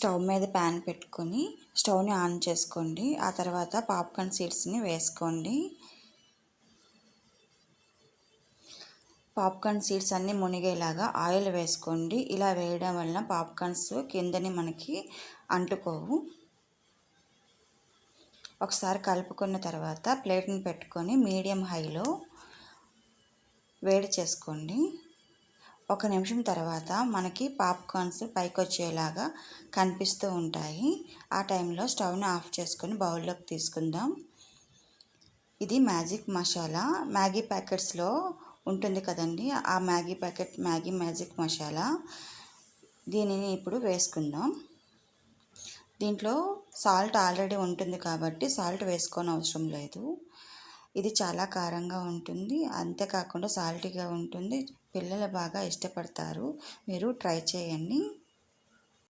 Stove మీద pan పెట్టుకొని స్టవ్ని ఆన్ చేసుకోండి. ఆ తర్వాత పాప్కార్న్ సీడ్స్ని వేసుకోండి. పాప్కార్న్ సీడ్స్ అన్నీ మునిగేలాగా ఆయిల్ వేసుకోండి. ఇలా వేయడం వలన పాప్కార్న్స్ కిందని మనకి అంటుకోవు. ఒకసారి కలుపుకున్న తర్వాత ప్లేట్ని పెట్టుకొని మీడియం హైలో వేడి చేసుకోండి. 1 నిమిషం తర్వాత మనకి పాప్కార్న్స్ పైకి వచ్చేలాగా కనిపిస్తూ ఉంటాయి. ఆ టైంలో స్టవ్ని ఆఫ్ చేసుకొని బౌల్లోకి తీసుకుందాం. ఇది మ్యాజిక్ మసాలా, మ్యాగీ ప్యాకెట్స్లో ఉంటుంది కదండి, ఆ Maggi packet Maggi magic masala. దీనిని ఇప్పుడు వేసుకుందాం. దీంట్లో సాల్ట్ ఆల్రెడీ ఉంటుంది కాబట్టి సాల్ట్ వేసుకోని అవసరం లేదు. ఇది చాలా కారంగా ఉంటుంది, అంతేకాకుండా సాల్టీగా ఉంటుంది. పిల్లలు బాగా ఇష్టపడతారు. మీరు ట్రై చేయండి.